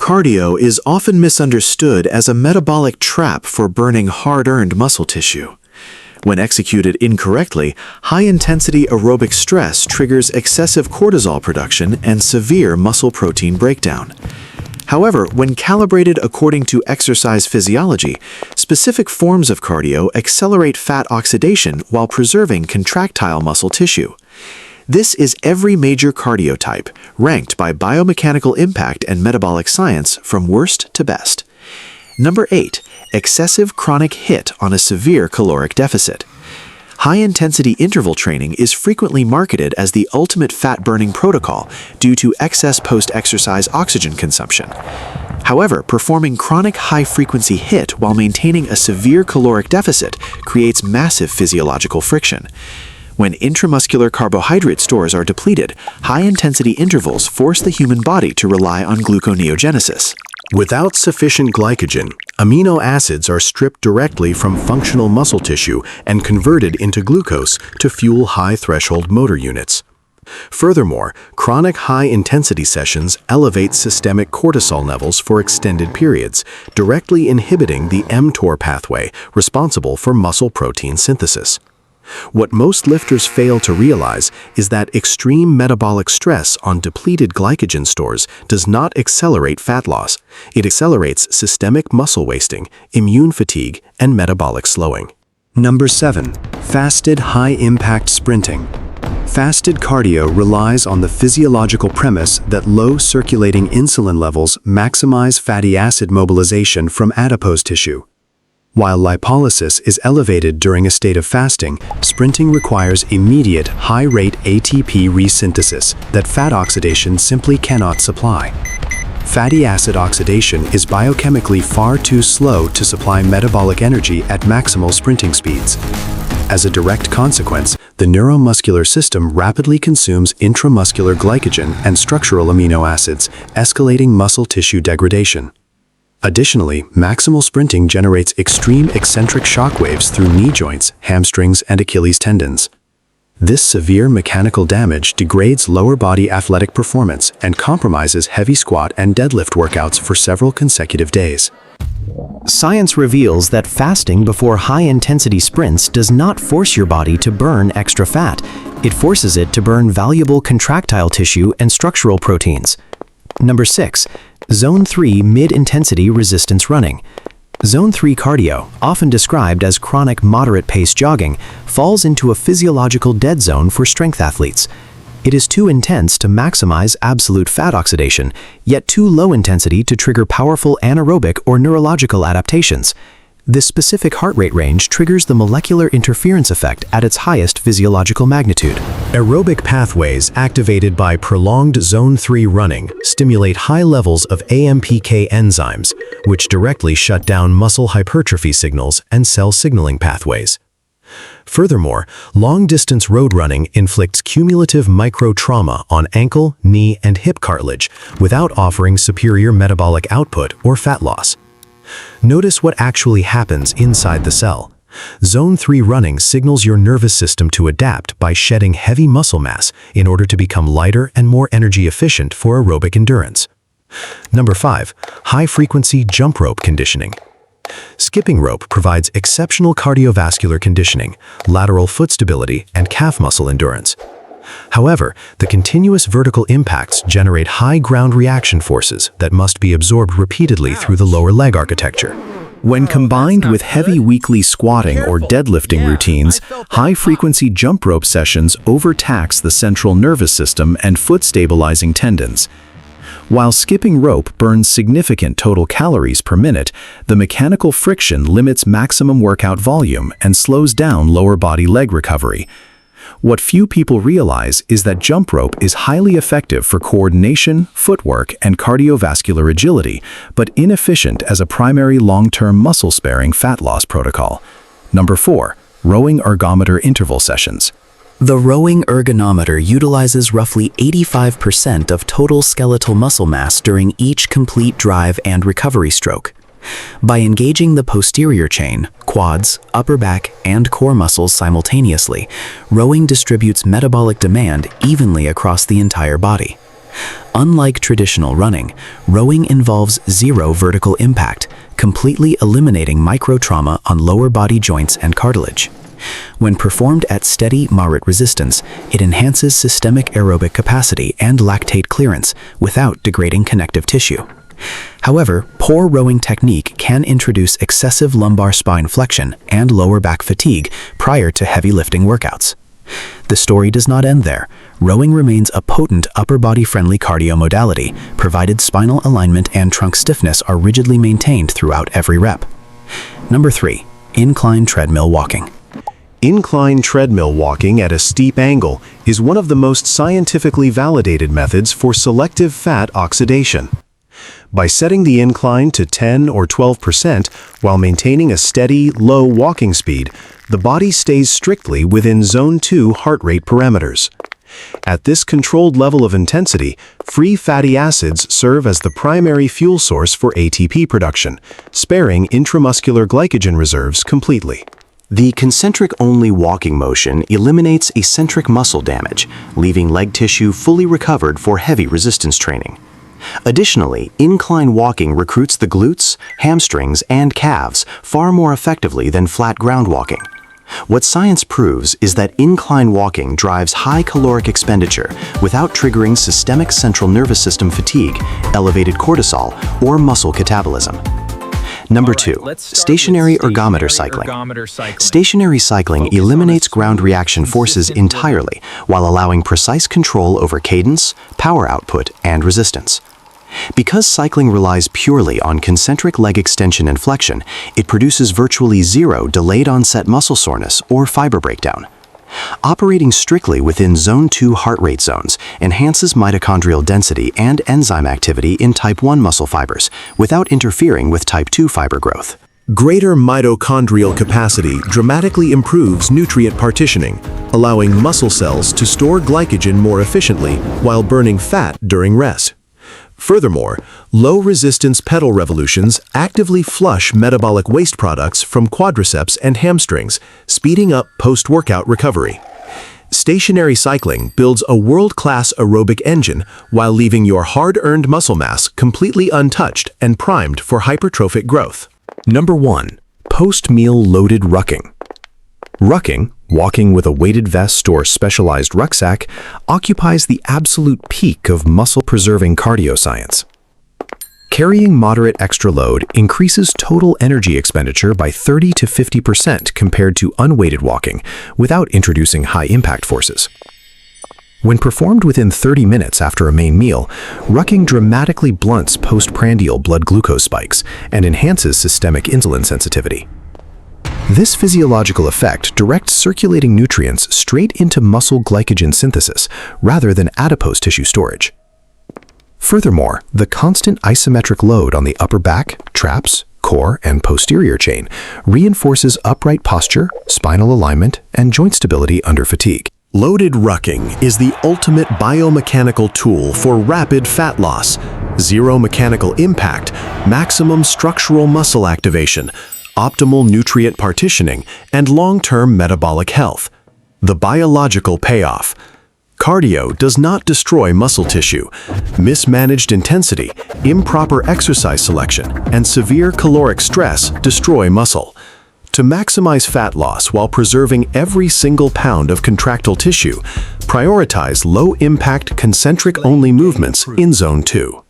Cardio is often misunderstood as a metabolic trap for burning hard-earned muscle tissue. When executed incorrectly, high-intensity aerobic stress triggers excessive cortisol production and severe muscle protein breakdown. However, when calibrated according to exercise physiology, specific forms of cardio accelerate fat oxidation while preserving contractile muscle tissue. This is every major cardio type, ranked by biomechanical impact and metabolic science from worst to best. Number 8. Excessive chronic HIIT on a severe caloric deficit. High-intensity interval training is frequently marketed as the ultimate fat-burning protocol due to excess post-exercise oxygen consumption. However, performing chronic high-frequency HIIT while maintaining a severe caloric deficit creates massive physiological friction. When intramuscular carbohydrate stores are depleted, high-intensity intervals force the human body to rely on gluconeogenesis. Without sufficient glycogen, amino acids are stripped directly from functional muscle tissue and converted into glucose to fuel high-threshold motor units. Furthermore, chronic high-intensity sessions elevate systemic cortisol levels for extended periods, directly inhibiting the mTOR pathway responsible for muscle protein synthesis. What most lifters fail to realize is that extreme metabolic stress on depleted glycogen stores does not accelerate fat loss. It accelerates systemic muscle wasting, immune fatigue, and metabolic slowing. Number 7. Fasted high-impact sprinting. Fasted cardio relies on the physiological premise that low circulating insulin levels maximize fatty acid mobilization from adipose tissue. While lipolysis is elevated during a state of fasting, sprinting requires immediate, high-rate ATP resynthesis that fat oxidation simply cannot supply. Fatty acid oxidation is biochemically far too slow to supply metabolic energy at maximal sprinting speeds. As a direct consequence, the neuromuscular system rapidly consumes intramuscular glycogen and structural amino acids, escalating muscle tissue degradation. Additionally, maximal sprinting generates extreme eccentric shock waves through knee joints, hamstrings, and Achilles tendons. This severe mechanical damage degrades lower body athletic performance and compromises heavy squat and deadlift workouts for several consecutive days. Science reveals that fasting before high-intensity sprints does not force your body to burn extra fat. It forces it to burn valuable contractile tissue and structural proteins. Number 6. Zone 3 mid-intensity resistance running. Zone 3 cardio, often described as chronic moderate-pace jogging, falls into a physiological dead zone for strength athletes. It is too intense to maximize absolute fat oxidation, yet too low intensity to trigger powerful anaerobic or neurological adaptations. This specific heart rate range triggers the molecular interference effect at its highest physiological magnitude. Aerobic pathways activated by prolonged Zone 3 running stimulate high levels of AMPK enzymes, which directly shut down muscle hypertrophy signals and cell signaling pathways. Furthermore, long-distance road running inflicts cumulative micro-trauma on ankle, knee, and hip cartilage without offering superior metabolic output or fat loss. Notice what actually happens inside the cell. Zone 3 running signals your nervous system to adapt by shedding heavy muscle mass in order to become lighter and more energy efficient for aerobic endurance. Number 5. High-frequency jump rope conditioning. Skipping rope provides exceptional cardiovascular conditioning, lateral foot stability, and calf muscle endurance. However, the continuous vertical impacts generate high ground reaction forces that must be absorbed repeatedly through the lower leg architecture. When combined with heavy weekly squatting or deadlifting routines, high-frequency jump rope sessions overtax the central nervous system and foot-stabilizing tendons. While skipping rope burns significant total calories per minute, the mechanical friction limits maximum workout volume and slows down lower body leg recovery. What few people realize is that jump rope is highly effective for coordination, footwork, and cardiovascular agility, but inefficient as a primary long-term muscle-sparing fat loss protocol. Number 4. Rowing ergometer interval sessions. The rowing ergometer utilizes roughly 85% of total skeletal muscle mass during each complete drive and recovery stroke. By engaging the posterior chain, quads, upper back, and core muscles simultaneously, rowing distributes metabolic demand evenly across the entire body. Unlike traditional running, rowing involves zero vertical impact, completely eliminating micro-trauma on lower body joints and cartilage. When performed at steady, moderate resistance, it enhances systemic aerobic capacity and lactate clearance without degrading connective tissue. However, poor rowing technique can introduce excessive lumbar spine flexion and lower back fatigue prior to heavy lifting workouts. The story does not end there. Rowing remains a potent upper body-friendly cardio modality, provided spinal alignment and trunk stiffness are rigidly maintained throughout every rep. Number 3. Incline treadmill walking. Incline treadmill walking at a steep angle is one of the most scientifically validated methods for selective fat oxidation. By setting the incline to 10 or 12% while maintaining a steady, low walking speed, the body stays strictly within Zone 2 heart rate parameters. At this controlled level of intensity, free fatty acids serve as the primary fuel source for ATP production, sparing intramuscular glycogen reserves completely. The concentric-only walking motion eliminates eccentric muscle damage, leaving leg tissue fully recovered for heavy resistance training. Additionally, incline walking recruits the glutes, hamstrings, and calves far more effectively than flat ground walking. What science proves is that incline walking drives high caloric expenditure without triggering systemic central nervous system fatigue, elevated cortisol, or muscle catabolism. Number 2. Stationary ergometer cycling. Stationary cycling eliminates ground reaction forces entirely while allowing precise control over cadence, power output, and resistance. Because cycling relies purely on concentric leg extension and flexion, it produces virtually zero delayed onset muscle soreness or fiber breakdown. Operating strictly within Zone 2 heart rate zones enhances mitochondrial density and enzyme activity in type 1 muscle fibers without interfering with type 2 fiber growth. Greater mitochondrial capacity dramatically improves nutrient partitioning, allowing muscle cells to store glycogen more efficiently while burning fat during rest. Furthermore, low-resistance pedal revolutions actively flush metabolic waste products from quadriceps and hamstrings, speeding up post-workout recovery. Stationary cycling builds a world-class aerobic engine while leaving your hard-earned muscle mass completely untouched and primed for hypertrophic growth. Number 1. Post-meal loaded rucking. Rucking, walking with a weighted vest or specialized rucksack, occupies the absolute peak of muscle-preserving cardio science. Carrying moderate extra load increases total energy expenditure by 30 to 50% compared to unweighted walking without introducing high-impact forces. When performed within 30 minutes after a main meal, rucking dramatically blunts postprandial blood glucose spikes and enhances systemic insulin sensitivity. This physiological effect directs circulating nutrients straight into muscle glycogen synthesis rather than adipose tissue storage. Furthermore, the constant isometric load on the upper back, traps, core, and posterior chain reinforces upright posture, spinal alignment, and joint stability under fatigue. Loaded rucking is the ultimate biomechanical tool for rapid fat loss, zero mechanical impact, maximum structural muscle activation, optimal nutrient partitioning, and long-term metabolic health. The biological payoff. Cardio does not destroy muscle tissue. Mismanaged intensity, improper exercise selection, and severe caloric stress destroy muscle. To maximize fat loss while preserving every single pound of contractile tissue, prioritize low-impact concentric-only movements in Zone 2.